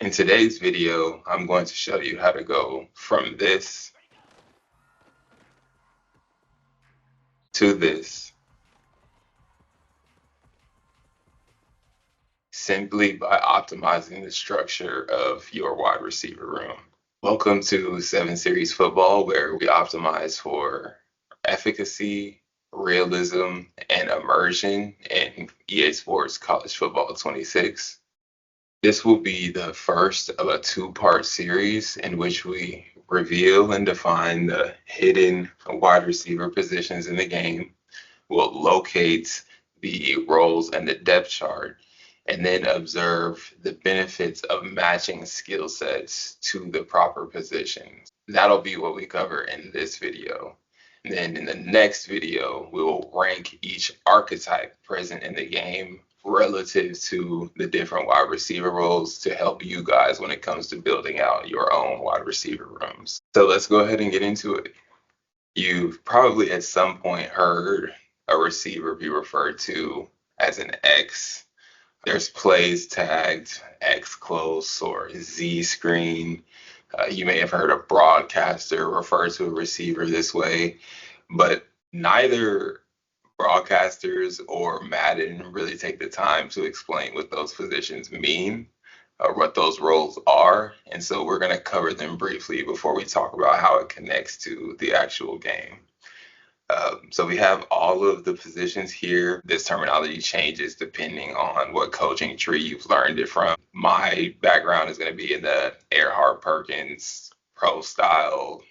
In today's video, I'm going to show you how to go from this to this simply by optimizing the structure of your wide receiver room. Welcome to 7 Series Football, where we optimize for efficacy, realism, and immersion in EA Sports College Football 26. This will be the first of a two-part series in which we reveal and define the hidden wide receiver positions in the game. We'll locate the roles and the depth chart, and then observe the benefits of matching skill sets to the proper positions. That'll be what we cover in this video. And then in the next video, we will rank each archetype present in the game relative to the different wide receiver roles to help you guys when it comes to building out your own wide receiver rooms. So let's go ahead and get into it. You've probably at some point heard a receiver be referred to as an X. There's plays tagged X close or Z screen. You may have heard a broadcaster refer to a receiver this way, but neither broadcasters or Madden really take the time to explain what those positions mean or what those roles are. And so we're going to cover them briefly before we talk about how it connects to the actual game. So we have all of the positions here. This terminology changes depending on what coaching tree you've learned it from. My background is going to be in the Earhart Perkins pro style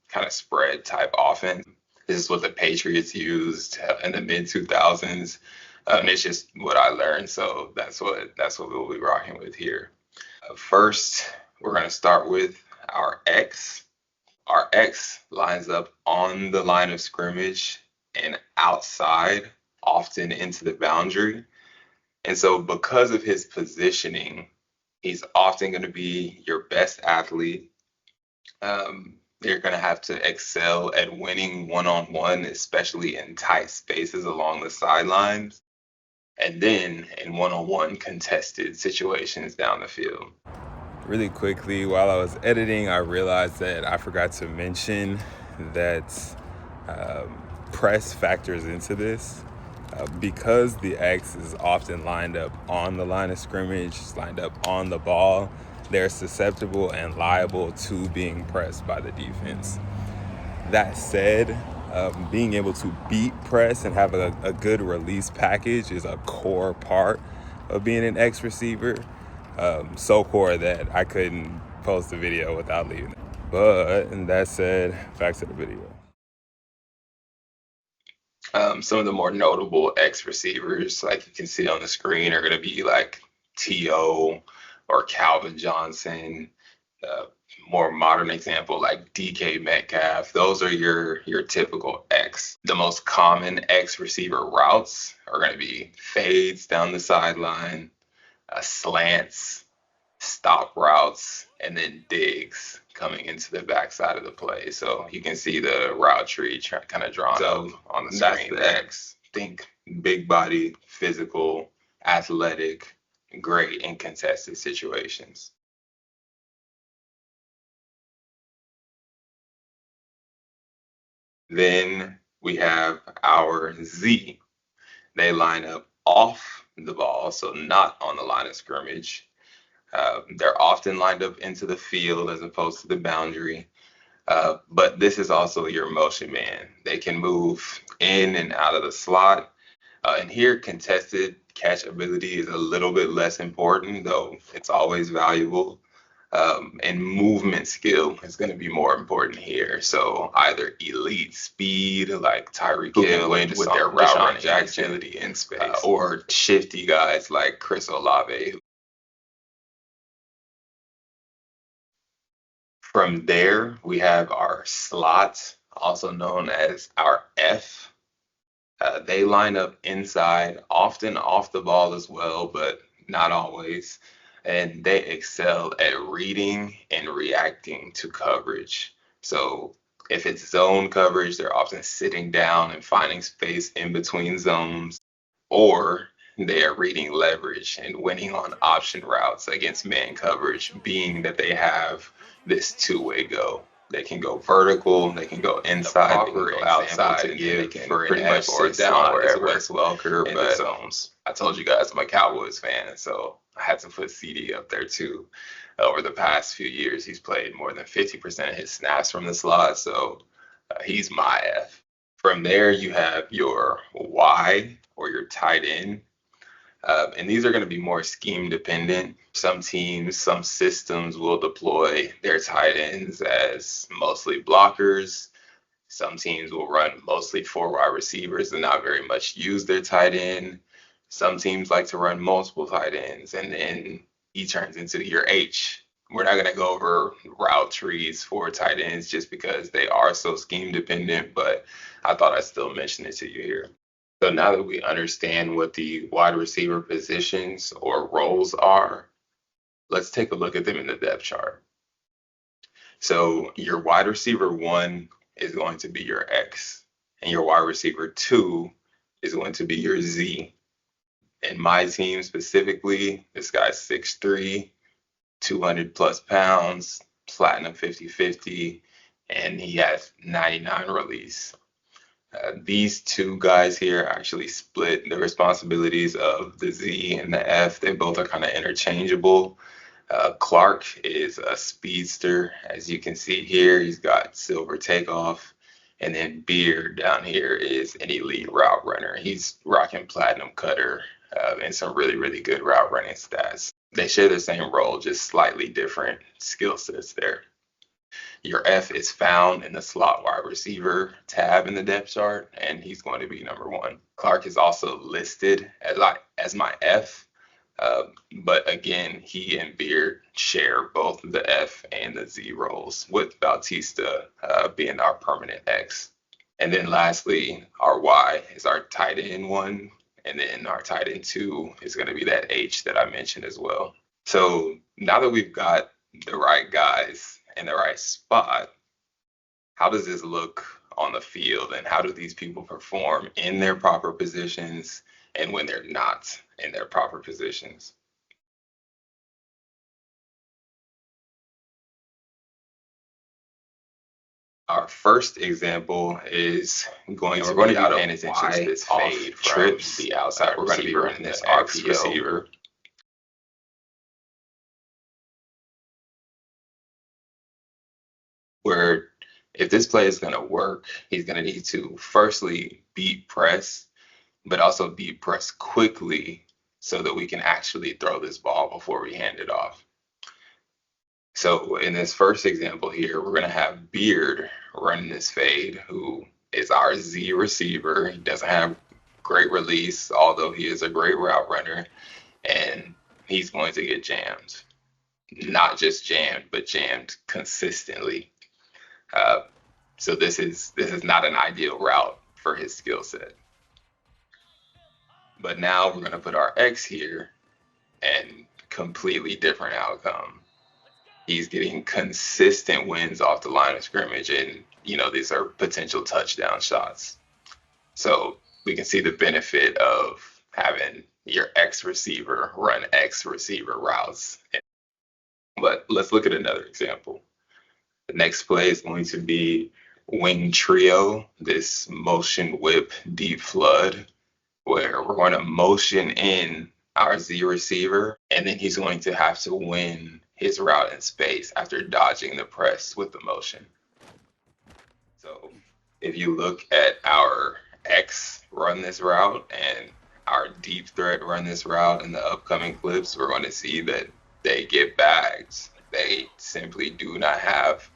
kind of spread type offense. This is what the Patriots used in the mid 2000s. And it's just what I learned. So that's what we'll be rocking with here. First, we're going to start with our X. Our X lines up on the line of scrimmage and outside, often into the boundary. And so because of his positioning, he's often going to be your best athlete. You're going to have to excel at winning one-on-one, especially in tight spaces along the sidelines, and then in one-on-one contested situations down the field. Really quickly, while I was editing, I realized that I forgot to mention that press factors into this. Because the X is often lined up on the line of scrimmage, lined up on the ball, they're susceptible and liable to being pressed by the defense. That said, being able to beat press and have a good release package is a core part of being an X receiver. So core that I couldn't post the video without leaving it. But, and that said, back to the video. Some of the more notable X receivers, like you can see on the screen, are going to be like T.O. or Calvin Johnson. More modern example like DK Metcalf. Those are your typical X. The most common X receiver routes are going to be fades down the sideline, slants, stop routes, and then digs coming into the backside of the play. So you can see the route tree kind of drawn up on the screen. That's the X. Think big body, physical, athletic, great in contested situations. Then we have our Z. They line up off the ball, so not on the line of scrimmage. They're often lined up into the field as opposed to the boundary. But this is also your motion man. They can move in and out of the slot. And here, contested catch ability is a little bit less important, though it's always valuable. And movement skill is going to be more important here. So either elite speed, like Tyreek Hill with their route running agility in space, or shifty guys like Chris Olave. From there, we have our slot, also known as our F. They line up inside, often off the ball as well, but not always. And they excel at reading and reacting to coverage. So if it's zone coverage, they're often sitting down and finding space in between zones. Or they are reading leverage and winning on option routes against man coverage, being that they have this two-way go. They can go vertical, they can go inside, they can go outside, and then they can pretty much sit down wherever Wes Welker in the zones. I told you guys I'm a Cowboys fan, so I had to put CD up there too. Over the past few years, he's played more than 50% of his snaps from the slot, so he's my F. From there, you have your Y, or your tight end. And these are going to be more scheme dependent. Some teams, some systems will deploy their tight ends as mostly blockers. Some teams will run mostly four wide receivers and not very much use their tight end. Some teams like to run multiple tight ends, and then he turns into your H. We're not going to go over route trees for tight ends just because they are so scheme dependent, but I thought I'd still mention it to you here. So now that we understand what the wide receiver positions or roles are, let's take a look at them in the depth chart. So your wide receiver 1 is going to be your X, and your wide receiver 2 is going to be your Z. In my team specifically, this guy's 6'3", 200 plus pounds, platinum 50/50, and he has 99 release. These two guys here actually split the responsibilities of the Z and the F. They both are kind of interchangeable. Clark is a speedster. As you can see here, he's got silver takeoff. And then Beard down here is an elite route runner. He's rocking platinum cutter and some really, really good route running stats. They share the same role, just slightly different skill sets there. Your F is found in the slot wide receiver tab in the depth chart, and he's going to be number 1. Clark is also listed as my F, but again, he and Beard share both the F and the Z roles, with Bautista being our permanent X. And then lastly, our Y is our tight end 1, and then our tight end 2 is going to be that H that I mentioned as well. So now that we've got the right guys in the right spot, how does this look on the field, and how do these people perform in their proper positions and when they're not in their proper positions? Our first example is going to be paying attention to this fade trips, the outside we're going to be running this X receiver. Where if this play is going to work, he's going to need to firstly beat press, but also beat press quickly so that we can actually throw this ball before we hand it off. So in this first example here, we're going to have Beard running this fade, who is our Z receiver. He doesn't have great release, although he is a great route runner, and he's going to get jammed. Not just jammed, but jammed consistently. So this is not an ideal route for his skill set. But now we're going to put our X here, and completely different outcome. He's getting consistent wins off the line of scrimmage, and these are potential touchdown shots. So we can see the benefit of having your X receiver run X receiver routes. But let's look at another example. The next play is going to be wing trio, this motion whip deep flood, where we're going to motion in our Z receiver, and then he's going to have to win his route in space after dodging the press with the motion. So if you look at our X run this route and our deep threat run this route in the upcoming clips, we're going to see that they get bagged. They simply do not have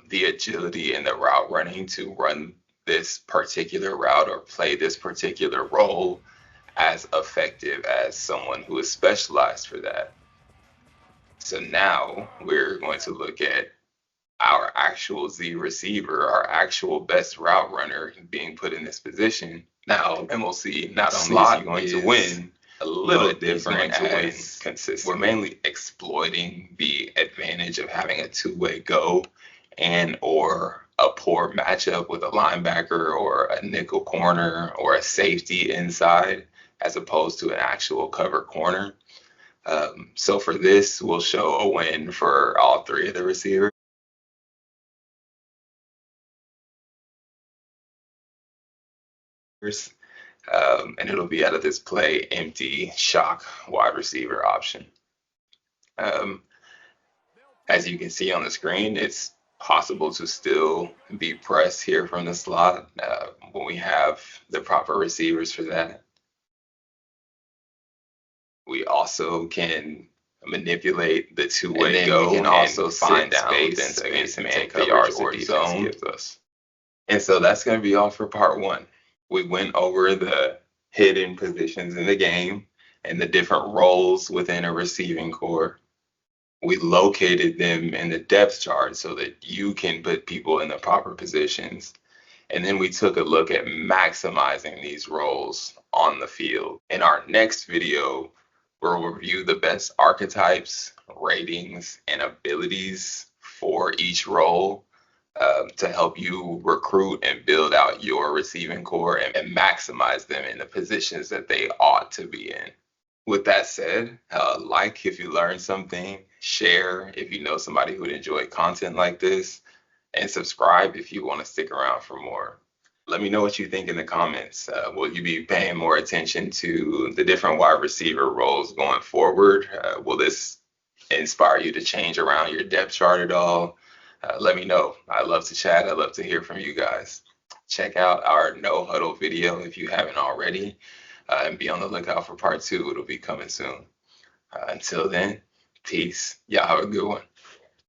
the agility and the route running to run this particular route or play this particular role as effective as someone who is specialized for that. So now we're going to look at our actual Z receiver, our actual best route runner being put in this position. Now, and we'll see not only is he going to win, a little different as consistent. We're mainly exploiting the advantage of having a two-way go and or a poor matchup with a linebacker or a nickel corner or a safety inside as opposed to an actual cover corner. So for this, we'll show a win for all three of the receivers. And it'll be out of this play empty shock wide receiver option. Um, as you can see on the screen, it's possible to still be pressed here from the slot when we have the proper receivers for that. We also can manipulate the two-way go, we can also find space against man the yards the defense gives us. And so that's going to be all for part one. We went over the hidden positions in the game and the different roles within a receiving core. We located them in the depth chart so that you can put people in the proper positions. And then we took a look at maximizing these roles on the field. In our next video, we'll review the best archetypes, ratings, and abilities for each role to help you recruit and build out your receiving core and maximize them in the positions that they ought to be in. With that said, like if you learned something, share if you know somebody who would enjoy content like this, and subscribe if you want to stick around for more. Let me know what you think in the comments. Will you be paying more attention to the different wide receiver roles going forward? Will this inspire you to change around your depth chart at all? Let me know. I love to chat. I love to hear from you guys. Check out our no huddle video if you haven't already, and be on the lookout for part two. It'll be coming soon. Until then, peace. Y'all have a good one.